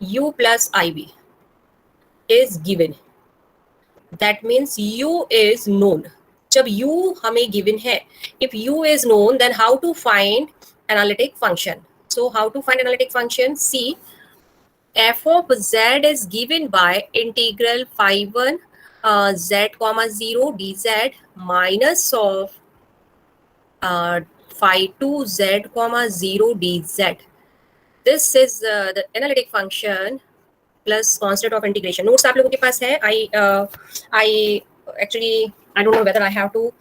u plus ib is given, that means u is known. जब u हमें given है, if u is known, then how to find analytic function? So how to find analytic function? See, f of z is given by integral phi 1 z comma 0 dz minus of phi 2 z comma 0 dz. This is the analytic function plus constant of integration. Notes आप लोगों के पास है? I actually I don't know whether I have to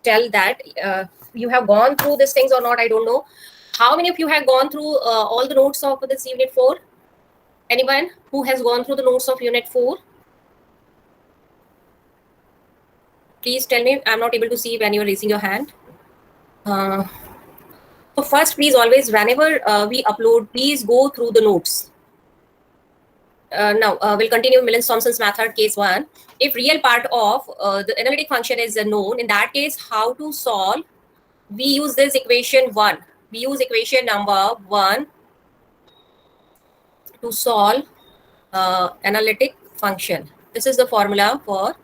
tell that you have gone through these things or not. I don't know. How many of you have gone through all the notes of this unit 4? Anyone who has gone through the notes of unit 4? Please tell me. I'm not able to see when you are raising your hand. So first, please always, whenever we upload, please go through the notes. Now we'll continue Millens-Thompson's method, case 1. If real part of the analytic function is known, in that case, how to solve? We use this equation 1. We use equation number 1 to solve analytic function. This is the formula for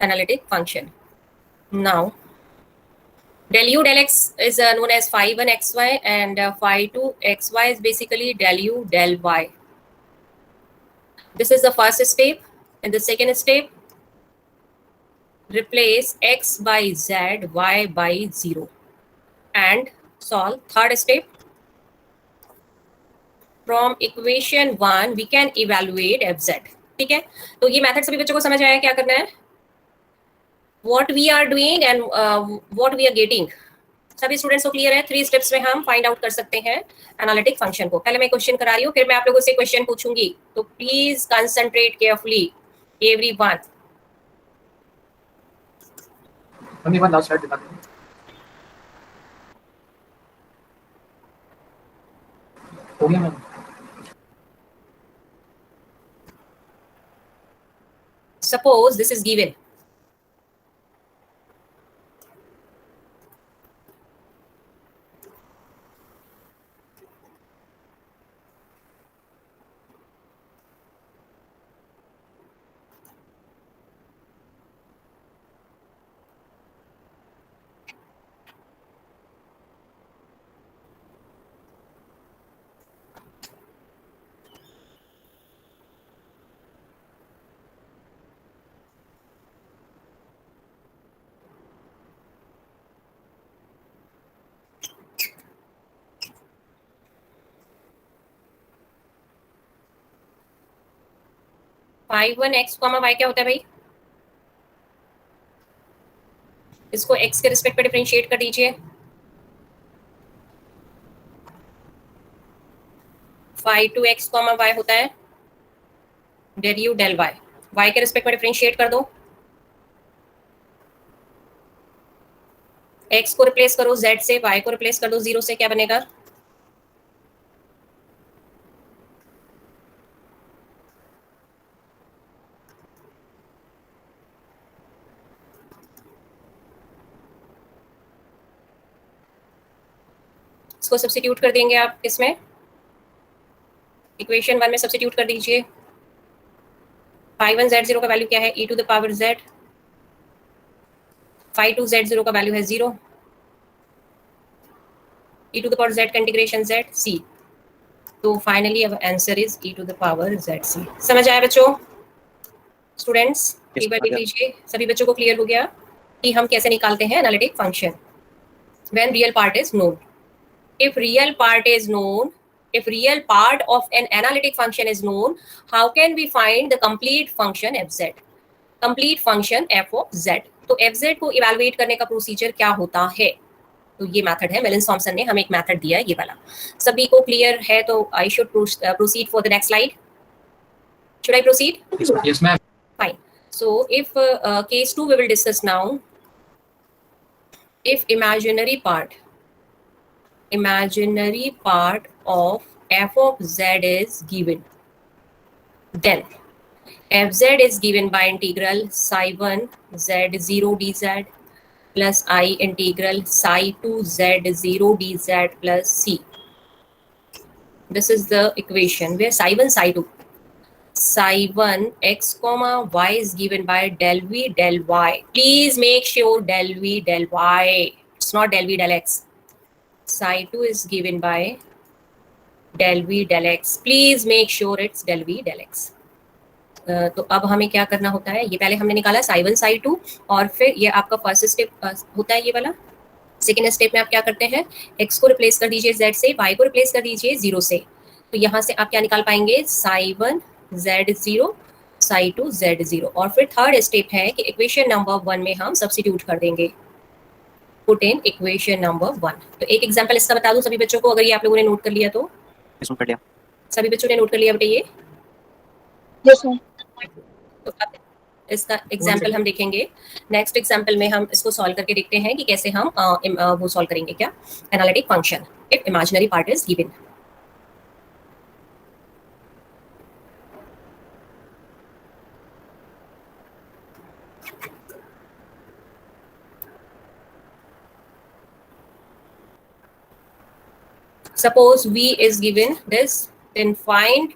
analytic function. Now, del u del x is known as phi 1 xy, and phi 2 xy is basically del u del y. This is the first step. And the second step, replace x by z, y by 0 and solve. Third step, from equation 1 we can evaluate fz. ठीक है, तो ये method सभी बच्चों को समझ आया क्या करना है, what we are doing and what we are getting. सभी स्टूडेंट्स को क्लियर है? 3 स्टेप्स में हम फाइंड आउट कर सकते हैं एनालिटिक फंक्शन को. पहले मैं क्वेश्चन करा रही हूँ, फिर मैं आप लोगों से क्वेश्चन पूछूंगी, तो please concentrate carefully everyone. Mummy one last slide दिखा दो. हो गया ma'am. Suppose this is given. phi 1 x comma y क्या होता है भाई? इसको x के रिस्पेक्ट पे डिफरेंशिएट कर दीजिए. phi 2 x comma y होता है del u del y. y के रिस्पेक्ट में डिफरेंशिएट कर दो. x को रिप्लेस करो z से, y को रिप्लेस कर दो 0 से, क्या बनेगा? इसको सब्स्टिट्यूट कर देंगे आप इसमें, इक्वेशन 1 में सब्स्टिट्यूट कर दीजिए. phi 1 z0 का वैल्यू क्या है? e to the power z. phi 2 z0 का वैल्यू है 0. e to the power z का इंटीग्रेशन z c. तो फाइनली अब answer is e to the power z c. समझ आया बच्चों? स्टूडेंट्स एक बार देख लीजिए, सभी बच्चों को क्लियर हो गया कि हम कैसे निकालते हैं analytic function when real part is known. If real part is known, if real part of an analytic function is known, how can we find the complete function fz? Complete function f of z. तो fz को evaluate करने का procedure क्या होता है? तो ये method है, मिलिन्स-थॉम्पसन ने हमें एक मेथड दिया है ये वाला. सभी को क्लियर है? तो I should proceed for the next slide. Should I proceed? Yes ma'am. Fine. So if case 2 we will discuss now. If imaginary part of f of z is given, then fz is given by integral psi 1 z0 dz plus I integral psi 2 z0 dz plus c. This is the equation where psi1, psi2. Psi1 x comma y is given by del v del y. Please make sure del v del y. It's not del v del x. Psi2 is given by del v del x. Please make sure it's del v del x. तो अब हमें क्या करना होता है, ये पहले हमने निकाला psi1 psi2 और फिर ये आपका फर्स्ट स्टेप होता है ये वाला। सेकेंड स्टेप में आप क्या करते हैं, x को रिप्लेस कर दीजिए z से, y को रिप्लेस कर दीजिए 0 से। तो यहाँ से आप क्या निकाल पाएंगे, psi1 z0 psi2 z0। और फिर थर्ड स्टेप है कि इक्वेशन नंबर 1 में हम सब्स्टिट्यूट कर देंगे, पुट इन इक्वेशन नंबर 1। तो एक एग्जांपल इसका बता दूं सभी बच्चों को, अगर ये आप लोगों ने नोट कर लिया तो। इसमें कर लिया। सभी बच्चों ने नोट कर लिया बेटा ये? Yes ma'am. तो अब इसका एग्जाम्पल हम देखेंगे। नेक्स्ट एग्जाम्पल में हम इसको सॉल्व करके देखते हैं कि कैसे हम वो सॉल्व करेंगे, क्या, analytic function if imaginary part is given. Suppose v is given this, then find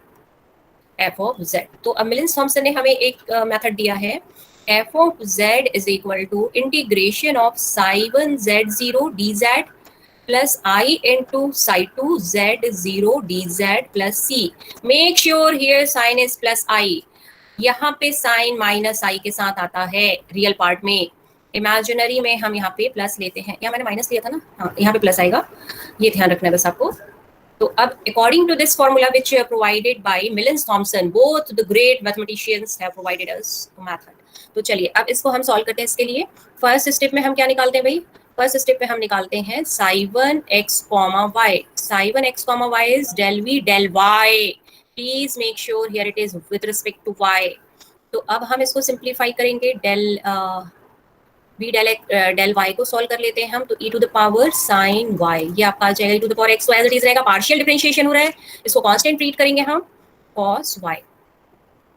f of z। तो अब मिलिंस थॉमसन ने हमें एक मेथड दिया है, f of z is equal to integration of psi1 z0 dz plus I into psi2 z0 dz plus c। Make sure here sign is plus I। यहाँ पे sign minus आई के साथ आता है रियल पार्ट में, imaginary में हम यहाँ पे प्लस लेते हैं। यहाँ मैंने माइनस लिया था ना, हाँ यहाँ पे प्लस आएगा, ये ध्यान रखना है बस आपको। तो अब according to this formula which provided by Milne's Thomson, both the great mathematicians have provided us method. तो चलिए अब इसको हम सॉल्व करते हैं। इसके लिए फर्स्ट स्टेप में हम क्या निकालते हैं भाई, फर्स्ट स्टेप में हम निकालते हैं psi1 x, y। psi1 x, y is del v del y। Please make sure here it is with respect to y। तो अब हम इसको सिंप्लीफाई करेंगे, डेल y को सॉल्व कर लेते हैं हम। तो e to the power sine y, ये आपका आ जाएगा e to the power x। तो एज इट इज रहेगा, पार्शियल डिफरेंशिएशन हो रहा है, इसको कांस्टेंट ट्रीट करेंगे हम, cos y।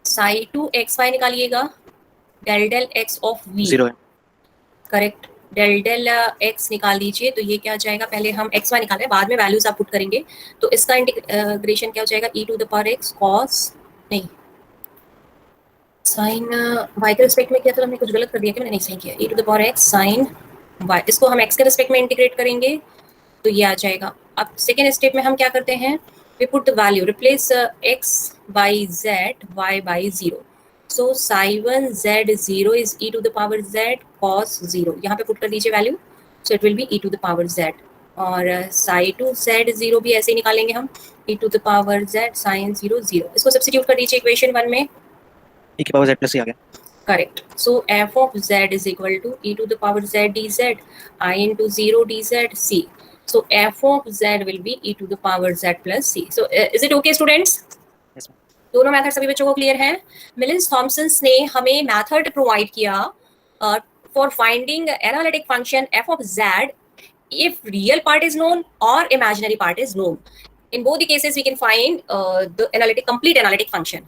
psi2 xy निकालिएगा, डेल x ऑफ v 0 है। करेक्ट, डेल x निकाल दीजिए। तो ये क्या हो जाएगा, पहले हम xy निकाल रहे हैं, बाद में वैल्यूज आप पुट करेंगे। तो इसका इंटीग्रेशन क्या हो जाएगा, e to the power x cos, नहीं साइन y के रिस्पेक्ट में किया था, हमने कुछ गलत कर दिया कि मैंने नहीं सही किया, e to the power x sine y। इसको हम x के रिस्पेक्ट में इंटीग्रेट करेंगे तो ये आ जाएगा। अब सेकेंड स्टेप में हम क्या करते हैं, we put the value, replace x by z y by 0। So psi1 z0 is e to the power z cos 0, यहाँ पे पुट कर दीजिए value, so it will be e to the power z। और psi2 z0 भी ऐसे ही निकालेंगे हम, e to the power z sin 0 0। इसको सब्स्टिट्यूट कर दीजिए इक्वेशन 1 में, e की पावर z प्लस c आ गया। correct। So f of z is equal to e to the power z dz I into 0 dz c। So f of z will be e to the power z plus c। So is it okay students? Yes, ma'am. दोनों method सभी बच्चों को clear है? मिलिंस Thompson ने हमें method provide किया for finding analytic function f of z if real part is known or imaginary part is known। In both the cases we can find the complete analytic function।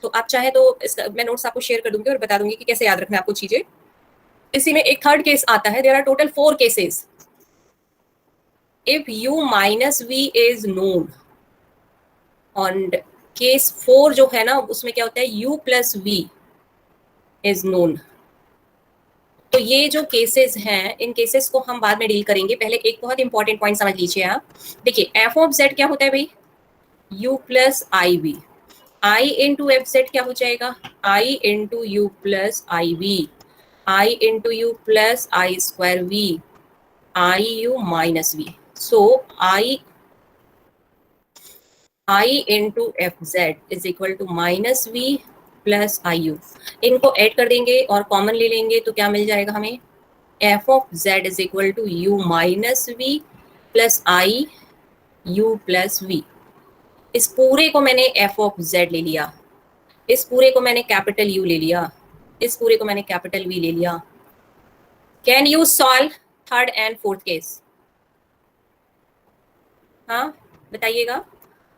तो आप चाहे तो इसका मैं notes आपको share कर दूंगी और बता दूंगी कि कैसे याद रखना है आपको चीजें। इसी में एक थर्ड केस आता है, there are total 4 cases. If u minus v is known, और केस 4 जो है ना उसमें क्या होता है, u plus v is known. तो ये जो केसेस हैं, इन केसेस को हम बाद में डील करेंगे। पहले एक बहुत इंपॉर्टेंट पॉइंट समझ लीजिए आप। देखिए f ऑफ z क्या होता है भाई, u plus i v. I into f z क्या हो जाएगा, I into u plus i v, I into u plus i square v, i u minus v. So I into f z is equal to minus v plus i u. इनको add कर देंगे और common ले लेंगे तो क्या मिल जाएगा हमें, f of z is equal to u minus v plus i u plus v. इस पूरे को मैंने f ऑफ z ले लिया, इस पूरे को मैंने कैपिटल U ले लिया, इस पूरे को मैंने कैपिटल V ले लिया। Can you solve third and fourth case? हाँ बताइएगा,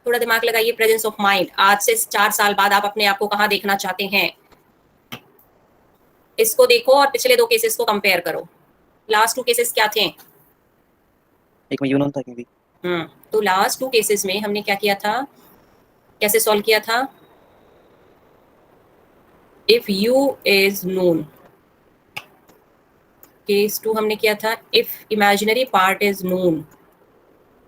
थोड़ा दिमाग लगाइए, प्रेजेंस ऑफ माइंड। आज से 4 साल बाद आप अपने आप को कहाँ देखना चाहते हैं, इसको देखो और पिछले 2 केसेस को कंपेयर करो। लास्ट 2 केसेस क्या थे? एक में u नोन था, एक में v। तो लास्ट 2 केसेस में हमने क्या किया था, कैसे सॉल्व किया था? If u is known, case 2 हमने किया था if imaginary part is known.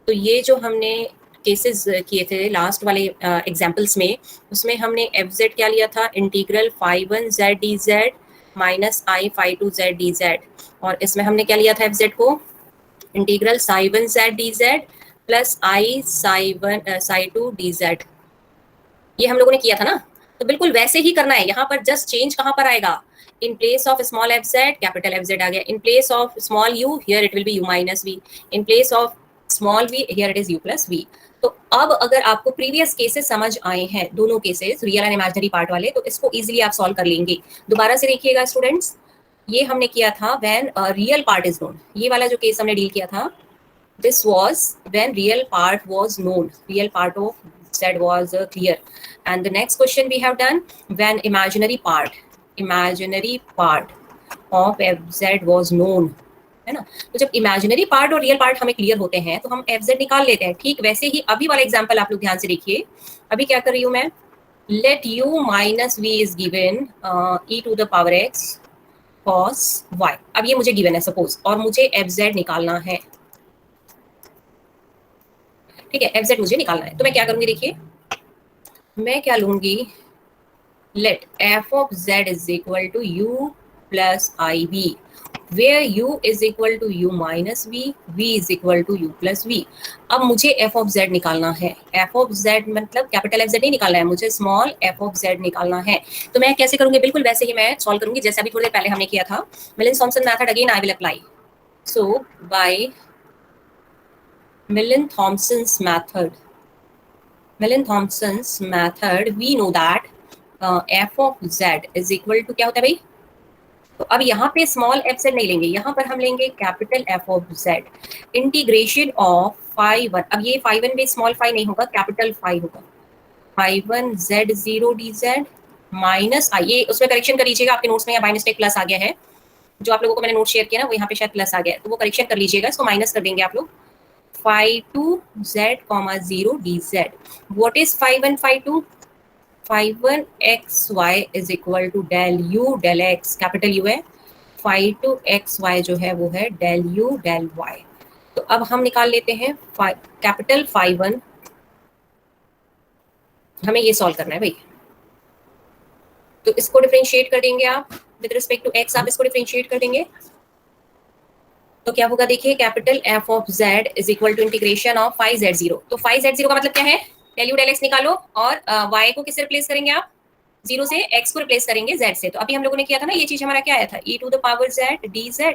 तो ये जो हमने केसेस किए थे लास्ट वाले एग्जांपल्स में, उसमें हमने fz क्या लिया था, integral phi1z dz minus i phi2z dz, और इसमें हमने क्या लिया था fz को, integral psi1z dz plus i psi2 dz। ये हम लोगों ने किया था ना, तो बिल्कुल वैसे ही करना है। यहाँ पर जस्ट चेंज कहाँ पर आएगा, in place of small fz capital fz आ गया, in place of small u here it will B u minus v, in place of small v here it is u plus v। तो अब अगर आपको previous cases समझ आए हैं, दोनों cases real and imaginary part वाले, तो इसको इजीली आप सॉल्व कर लेंगे। दोबारा से देखिएगा स्टूडेंट्स, ये हमने किया था when real part is known. ये वाला जो केस हमने डील किया था, this was when real part was known, real part of z was clear, and the next question we have done when imaginary part of fz was known, है ना। तो जब इमेजिनरी पार्ट और real part हमें clear होते हैं तो हम fz निकाल लेते हैं। ठीक वैसे ही अभी वाला एग्जांपल आप लोग ध्यान से देखिए। अभी क्या कर रही हूँ मैं, let u minus v is given e to the power x cos y। अब ये मुझे गिवन है सपोज, और मुझे fz निकालना है, ठीक है, fz मुझे निकालना है। तो मैं क्या करूंगी, देखिए मैं क्या लूंगी, let f of z is equal to u plus i v, where u is equal to u minus v, v is equal to u plus v। अब मुझे f ऑफ z निकालना है। f ऑफ z मतलब capital fz नहीं निकालना है, मुझे small f of z निकालना है। तो मैं कैसे करूंगी, बिल्कुल वैसे ही मैं सॉल्व करूंगी जैसे अभी थोड़ी देर पहले हमने किया था। Milne Thomson method again I will apply. So by Millen-Thompson's method, we know that f of z is equal to क्या होता है भाई, तो अब यहाँ पे स्मॉल f z नहीं लेंगे, यहाँ पर हम लेंगे capital f of z, integration of phi1। अब ये phi1 में स्मॉल phi नहीं होगा, कैपिटल phi होगा, phi1 z0 dz minus i। ये उसमें करेक्शन कर लीजिएगा, आपके नोट्स में यहाँ बाय मिस्टेक प्लस आ गया है, जो आप लोगों को मैंने नोट शेयर किया ना, वो यहाँ पे शायद प्लस आ गया है, तो वो करेक्शन कर लीजिएगा, इसको माइनस कर देंगे आप लोग। phi2 z, 0 dz। What is phi1 phi2? phi1 xy is equal to del u del x, capital u है, phi2 xy जो है वो है del u del y। तो अब हम निकाल लेते हैं कैपिटल phi1, हमें ये सॉल्व करना है भाई। तो इसको डिफरेंशिएट कर देंगे आप विद रिस्पेक्ट टू x, आप इसको डिफरेंशिएट कर देंगे तो क्या होगा, देखिए capital f of z is equal to integration of phi z0। तो phi z0 का मतलब क्या है, del u del x निकालो, और y को किससे रिप्लेस करेंगे आप, 0 से, x को रिप्लेस करेंगे z से। तो अभी हम लोगों ने किया था ना, ये चीज हमारा क्या आया था, e to the power z dz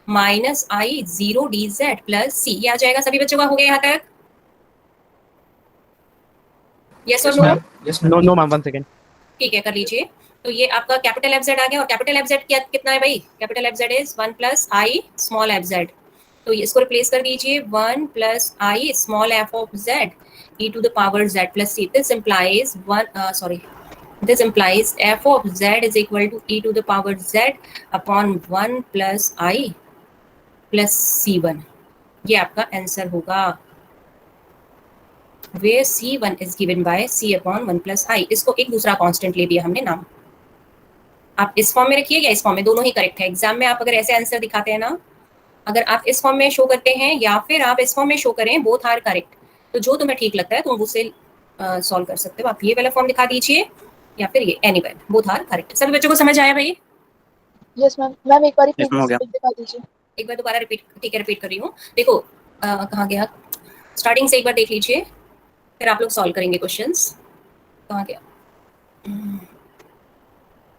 minus i 0 dz plus c। ये आ जाएगा। सभी बच्चों का हो गया यहाँ तक, यस और no? Yes no no ma'am, 1 second. ठीक है, कर लीजिए। तो ये आपका कैपिटल एफ जेड आ गया, और कैपिटल एफ जेड कितना है भाई, capital F z is 1 plus i small f z. तो इसको रिप्लेस कर दीजिए, 1 plus i small f of z e to the power z plus c. This implies this implies f of z is equal to e to the power z upon 1 plus I plus c1। ये आपका answer होगा, where c1 is given by c upon 1 plus I। इसको एक दूसरा constant ले दिया हमने नाम। आप इस फॉर्म में रखिए या इस फॉर्म में, दोनों ही करेक्ट है। एग्जाम में आप अगर ऐसे आंसर दिखाते हैं ना, अगर आप इस फॉर्म में शो करते हैं या फिर आप इस फॉर्म में शो करें, बोथ आर करेक्ट। तो जो तुम्हें ठीक लगता है तुम उससे सॉल्व कर सकते हो। आप ये वाला फॉर्म दिखा दीजिए या फिर ये, एनीवेयर बोथ आर करेक्ट। सभी बच्चों को समझ आया भाई? Yes ma'am. मैम एक बार Yes, ma'am, हो गया। दिखा दीजिए। एक बार दोबारा रिपीट, ठीक है रिपीट कर रही हूँ। देखो कहाँ गया, स्टार्टिंग से एक बार देख लीजिए, फिर आप लोग सॉल्व करेंगे क्वेश्चंस। कहाँ गया,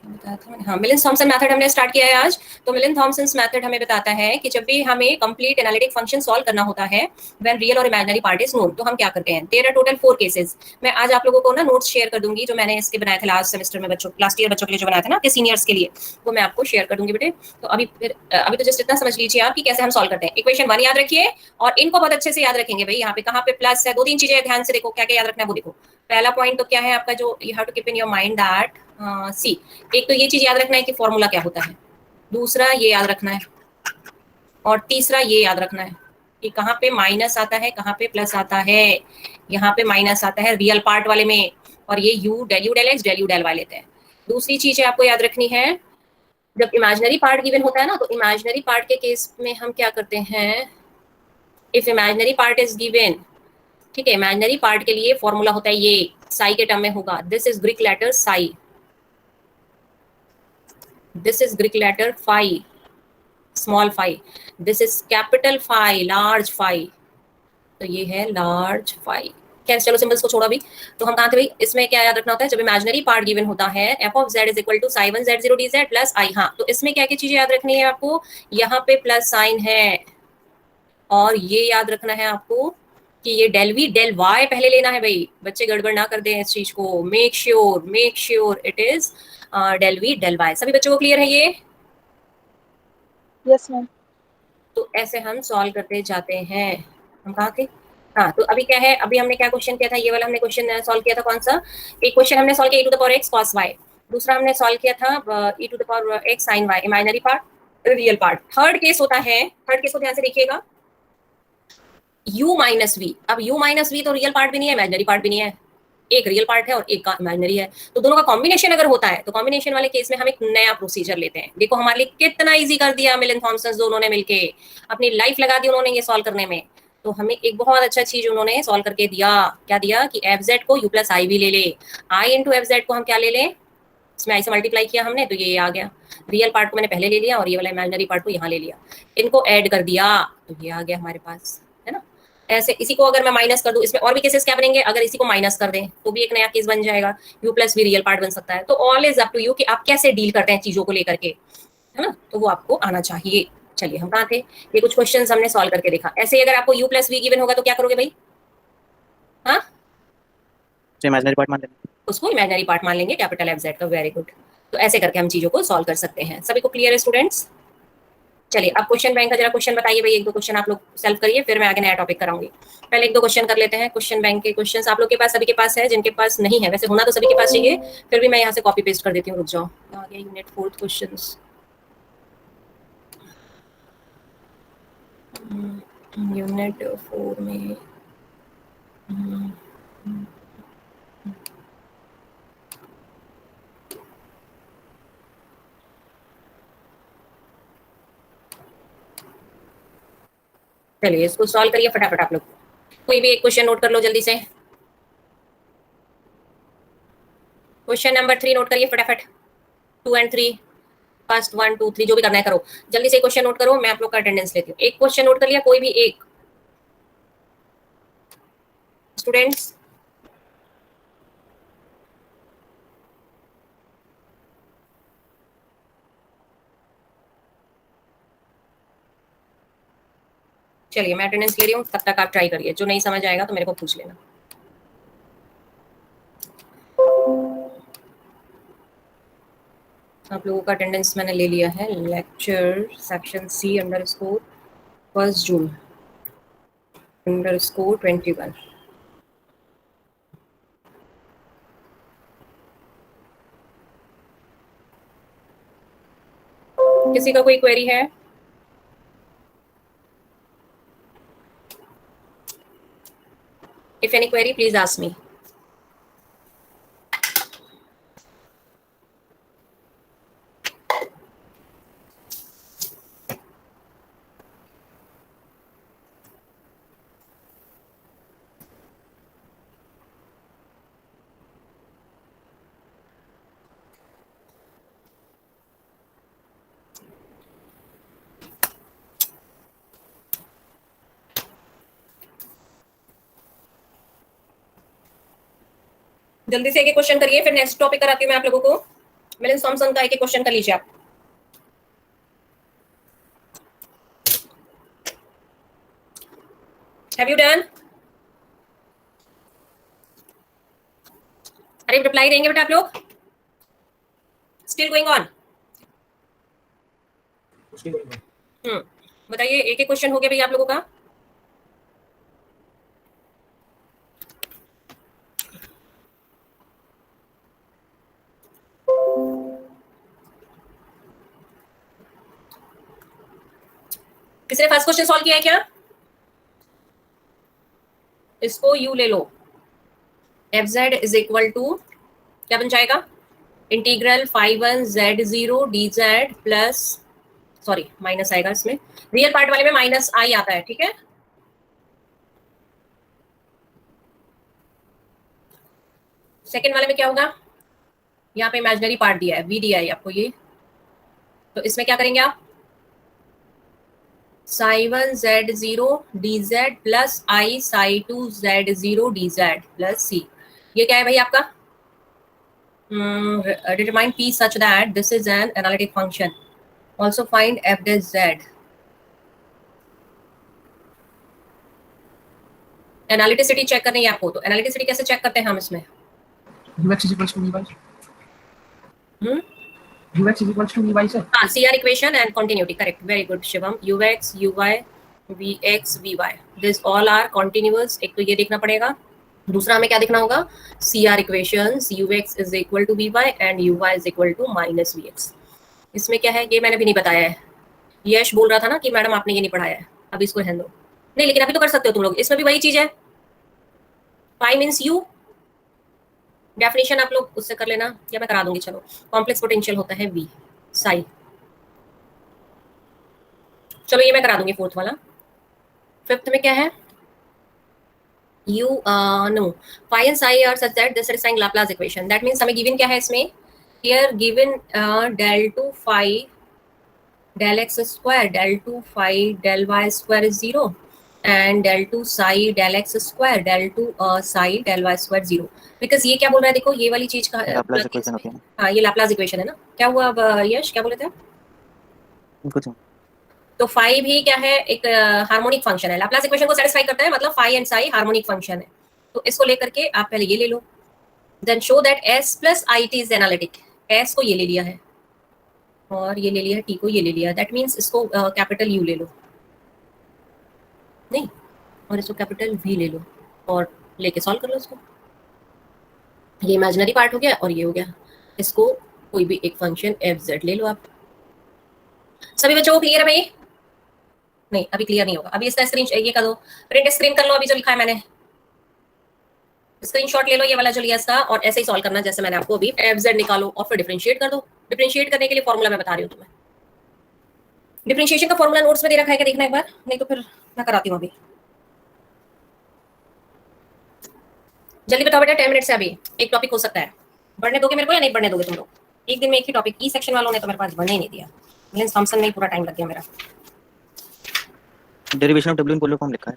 बताया था मैंने, हाँ, मिलन-थॉम्पसन मेथड हमने स्टार्ट किया है आज। तो मिलन-थॉम्पसन मेथड हमें बताता है कि जब भी हमें कंप्लीट एनालिटिक फंक्शन सॉल्व करना होता है व्हेन रियल और इमेजिनरी पार्ट इज नोन, तो हम क्या करते हैं। There are total 4 cases. मैं आज आप लोगों को ना नोट्स शेयर कर दूंगी जो मैंने इसके बनाए थे लास्ट सेमेस्टर में, बच्चों लास्ट ईयर बच्चों के लिए जो बनाया था ना, आपके सीनियर्स के लिए, वो मैं आपको शेयर कर दूंगी बेटे। तो अभी तो जस्ट इतना समझ लीजिए आप कि कैसे हम सॉल्व करते हैं। इक्वेशन 1 याद रखिए, और इनको बहुत अच्छे से याद रखेंगे भाई। यहाँ पे कहाँ पे प्लस है, 2-3 चीजें ध्यान से देखो, क्या क्या याद रखना है वो देखो। पहला पॉइंट तो क्या है आपका, जो you have to keep in your mind that c, एक तो ये चीज याद रखना है कि फॉर्मूला क्या होता है, दूसरा ये याद रखना है, और तीसरा ये याद रखना है कि कहाँ पे माइनस आता है, कहाँ पे प्लस आता है। यहाँ पे माइनस आता है रियल पार्ट वाले में, और ये u del x del u del y लेते हैं। दूसरी चीज आपको याद रखनी है, जब इमेजिनरी पार्ट गिवन होता है ना, तो इमेजिनरी पार्ट के केस में हम क्या करते हैं, if imaginary part is given, ठीक है, इमेजिनरी पार्ट के लिए फॉर्मूला होता है ये, साई के टर्म में होगा, this is Greek letter psi, this is Greek letter phi, small phi, this is capital phi, large phi, तो ये है लार्ज फाई। खैर चलो सिंबल्स को छोड़ो अभी। तो हम कहाँ थे भाई, इसमें क्या याद रखना होता है, जब इमेजिनरी पार्ट गिवन होता है f of z is equal to psi 1 z0 dz plus i. हाँ, तो इसमें क्या क्या चीजें याद रखनी है आपको, यहाँ पे प्लस साइन है, और ये याद रखना है आपको कि ये डेल वी डेल वाई पहले लेना है भाई, बच्चे गड़बड़ ना कर दें इस चीज को, make sure it is del v del y. सभी बच्चों को क्लियर है ये? Yes ma'am. तो ऐसे हम सॉल्व करते जाते हैं। हम कहाँ थे? हाँ, तो अभी क्या है, अभी हमने क्या क्वेश्चन किया था, ये वाला हमने क्वेश्चन सॉल्व किया था, कौन सा? एक क्वेश्चन हमने सॉल्व किया e to the power x cos y, दूसरा हमने सॉल्व किया था e to the power x sin y, imaginary part real part. Third case होता है, थर्ड केस को ध्यान से देखिएगा, u माइनस वी। अब u माइनस वी तो रियल पार्ट भी नहीं है, इमेजिनरी पार्ट भी नहीं है, एक रियल पार्ट है और एक का इमेजिनरी है, तो दोनों का कॉम्बिनेशन अगर होता है, तो कॉम्बिनेशन वाले केस में हम एक नया प्रोसीजर लेते हैं। देखो हमारे लिए कितना इजी कर दिया मिलन थॉमसन दोनों ने मिलके, अपनी लाइफ लगा दी उन्होंने ये सॉल्व करने में। तो हमें एक बहुत अच्छा चीज उन्होंने सॉल्व करके दिया, क्या दिया कि एफ जेड को यू प्लस आई भी ले ले, आई इंटू एफ जेड को हम क्या ले लें, इसमें आई से मल्टीप्लाई किया हमने, तो ये आ गया, रियल पार्ट को मैंने पहले ले लिया और ये वाला इमेजिनरी पार्ट को यहाँ ले लिया, इनको ऐड कर दिया, तो ये आ गया हमारे पास, है ना। ऐसे इसी को अगर मैं माइनस कर दूं, इसमें और भी केसेस क्या बनेंगे, अगर इसी को माइनस कर दें तो भी एक नया केस बन जाएगा, यू प्लस भी रियल पार्ट बन सकता है। तो all is up to you कि आप कैसे डील करते हैं चीजों को लेकर के, है ना, तो वो आपको आना चाहिए। चलिए हम कहाँ थे, ये कुछ क्वेश्चंस हमने सॉल्व करके देखा। ऐसे ही अगर आपको u प्लस वी गिवन होगा तो क्या करोगे भाई? हाँ, तो इमेजिनरी पार्ट मान लेंगे। उसको इमेजिनरी पार्ट मान लेंगे, कैपिटल एफ जेड का। Very good. तो ऐसे करके हम चीजों को सॉल्व कर सकते हैं। सभी को क्लियर है स्टूडेंट्स? चलिए अब क्वेश्चन बैंक का जरा क्वेश्चन बताइए भाई, एक दो क्वेश्चन आप लोग सॉल्व करिए, फिर मैं आगे नया टॉपिक कराऊंगी। पहले एक दो क्वेश्चन कर लेते हैं, क्वेश्चन बैंक के क्वेश्चंस आप लोग के पास, सभी के पास है, जिनके पास नहीं है, वैसे होना तो सभी के पास चाहिए, फिर भी मैं यहाँ से कॉपी पेस्ट कर देती हूँ, रुक जाओ। आ गया यूनिट 4 क्वेश्चंस, यूनिट 4 में चलिए इसको सॉल्व करिए फटाफट आप लोग, कोई भी एक क्वेश्चन नोट कर लो जल्दी से। क्वेश्चन नंबर 3 नोट करिए फटाफट, 2 and 3, फर्स्ट 1 2 3 जो भी करना है करो, जल्दी से क्वेश्चन नोट करो, मैं आप लोग का अटेंडेंस लेती हूँ। एक क्वेश्चन नोट कर लिया कोई भी एक स्टूडेंट्स? चलिए मैं अटेंडेंस ले रही हूँ, तब तक आप ट्राई करिए, जो नहीं समझ आएगा तो मेरे को पूछ लेना। आप लोगों का अटेंडेंस मैंने ले लिया है, लेक्चर सेक्शन सी अंडरस्कोर 1 जून अंडरस्कोर 21। किसी का कोई क्वेरी है? If any query, please ask me. जल्दी से एक क्वेश्चन करिए, फिर नेक्स्ट टॉपिक कराती हूँ मैं आप लोगों को। मिलन थॉमसन का एक क्वेश्चन कर लीजिए आप। Have you done? अरे रिप्लाई देंगे बेटा आप लोग? Still going on? बताइए, एक एक क्वेश्चन हो गया भैया आप लोगों का? किसी ने फर्स्ट क्वेश्चन सॉल्व किया है क्या? इसको u ले लो, fz इज इक्वल टू क्या बन जाएगा, integral phi one z zero d z plus, sorry minus आएगा इसमें, रियल पार्ट वाले में माइनस आई आता है, ठीक है। सेकेंड वाले में क्या होगा, यहाँ पे इमेजिनरी पार्ट दिया है, वी दिया है आपको ये, तो इसमें क्या करेंगे आप, psi one z zero d z plus i psi two z zero d z plus c, ये क्या है भाई आपका, determine p such that this is an analytic function, also find f dash z। Analyticity check करनी है आपको, तो analyticity कैसे चेक करते हैं हम इसमें, ux is equals to vy, ux is equals to vy sir। हाँ CR equation and continuity, correct, very good Shivam, ux uy vx vy this all are continuous, एक तो ये देखना पड़ेगा, दूसरा हमें क्या देखना होगा, CR equations ux is equal to vy and uy is equal to minus vx। इसमें क्या है, ये मैंने भी नहीं बताया है, यश बोल रहा था ना कि मैडम आपने ये नहीं पढ़ाया है, अभी इसको रहने दो, नहीं लेकिन अभी तो कर सकते हो तुम लोग, इसमें भी वही चीज है, फाई मीन्स यू, डेफिनेशन आप लोग उससे कर लेना या मैं करा दूंगी, चलो, कॉम्प्लेक्स पोटेंशियल होता है v साई, चलो ये मैं करा दूंगी फोर्थ वाला। फिफ्थ में क्या है, no phi and psi are such that this satisfying Laplace equation, that means हमें given क्या है इसमें, here given del 2 phi del x square del 2 phi del y square is 0 and del 2 psi del x square del 2 psi del y square 0, because ये क्या बोल रहा है, देखो ये वाली चीज का Laplace equation होती है। हाँ ये Laplace equation है ना, क्या हुआ अब यश क्या बोले थे, कुछ तो फाई भी क्या है, एक हार्मोनिक फंक्शन है, लैप्लास इक्वेशन को सेटिस्फाई करता है, मतलब phi and psi harmonic function है, तो इसको लेकर के आप पहले ये ले लो, then show that s plus i t is analytic, s को ये ले लिया है और ये ले लिया है, t को ये ले लिया है, दैट मीन्स इसको कैपिटल U ले लो, नहीं, और इसको कैपिटल V ले लो और लेके सॉल्व कर लो इसको, ये इमेजिनरी पार्ट हो गया और ये हो गया, इसको कोई भी एक फंक्शन fz ले लो आप। सभी बच्चों को क्लियर है भाई, नहीं अभी क्लियर नहीं होगा, अभी इसका स्क्रीन ये कर दो, प्रिंट स्क्रीन कर लो, अभी जो लिखा है मैंने स्क्रीनशॉट ले लो, ये वाला जो लिया इसका, और ऐसे ही सॉल्व करना जैसे मैंने आपको अभी fz निकालो और फिर डिफरेंशिएट कर दो, डिफरेंशिएट करने के लिए फॉर्मूला मैं बता रही हूँ तुम्हें, डिफरेंशिएशन का फॉर्मूला नोट्स में दे रखा है क्या, देखना एक बार, नहीं तो फिर मैं कराती हूँ अभी, जल्दी बताओ बेटा, 10 मिनट से अभी एक टॉपिक हो सकता है, बढ़ने दोगे मेरे को या नहीं बढ़ने दोगे तुम लोग, एक दिन में एक ही टॉपिक, ई सेक्शन वालों ने तो मेरे पास बढ़ने ही नहीं दिया, लेंस थॉमसन में ही पूरा टाइम लग गया मेरा। Derivation of w in polar form लिखा है,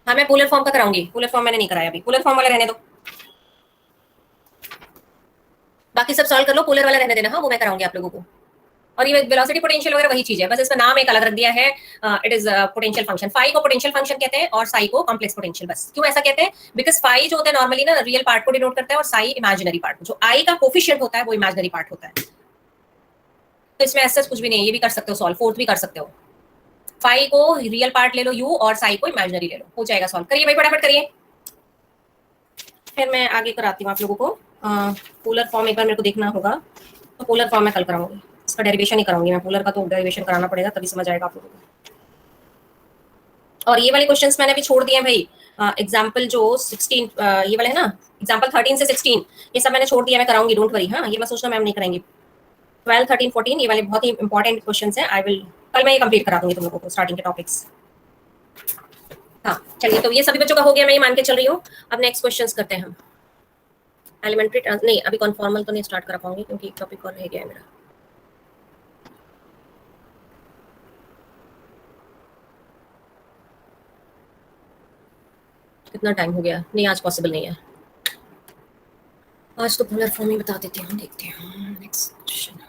हाँ मैं पोलर फॉर्म का कराऊंगी, पोलर फॉर्म मैंने नहीं कराया अभी, पोलर फॉर्म वाला रहने दो, बाकी सब सॉल्व कर लो, पोलर वाला रहने देना, हाँ वो मैं कराऊंगी आप लोगों को, और ये वेलोसिटी पोटेंशियल वगैरह वही चीज है, बस इसका नाम एक अलग रख दिया है, it is potential function, phi को पोटेंशियल फंक्शन कहते हैं और साई को कॉम्प्लेक्स पोटेंशियल, बस क्यों ऐसा कहते हैं, बिकॉज फाई जो होता है नॉर्मली ना रियल पार्ट को डिनोट करता है और साई इमेजिनरी पार्ट, जो आई का कोफिशिएंट होता है वो इमेजिनरी पार्ट होता है, तो इसमें ऐसा कुछ भी नहीं है, ये भी कर सकते हो सॉल्व, फोर्थ भी कर सकते हो, फाई को रियल पार्ट ले लो u और साई को इमेजिनरी ले लो, हो जाएगा सॉल्व, करिए भाई फटाफट करिए, फिर मैं आगे कराती हूँ आप लोगों को, पोलर फॉर्म एक बार मेरे को देखना होगा, तो पोलर फॉर्म मैं कल कराऊंगी, इसका डेरिवेशन ही कराऊंगी मैं, पोलर का तो डेरिवेशन कराना पड़ेगा तभी समझ आएगा आप लोगों को, और ये वाले क्वेश्चंस मैंने भी छोड़ दिए हैं भाई, एग्जाम्पल जो 16 ये वाले है ना, एग्जाम्पल 13 से 16 ये सब मैंने छोड़ दिया, मैं कराऊंगी, डोंट वरी, हाँ ये मैं सोचना मैम नहीं कराएंगी, 12 13 14 ये वाले बहुत ही इंपॉर्टेंट क्वेश्चंस हैं, आई विल कल मैं ये कंप्लीट करा दूंगी तुम लोगों को स्टार्टिंग के टॉपिक्स, हाँ चलिए, तो ये सभी बच्चों का हो गया, मैं ये मान के चल रही हूँ, अब नेक्स्ट क्वेश्चंस करते हैं हम, एलिमेंट्री नहीं अभी कॉन्फॉर्मल तो नहीं स्टार्ट कर पाऊंगी क्योंकि एक टॉपिक और रह गया है मेरा, कितना टाइम हो गया, नहीं आज पॉसिबल नहीं है, आज तो पोलर फॉर्म ही बता देती हूँ, देखते हैं नेक्स्ट क्वेश्चन।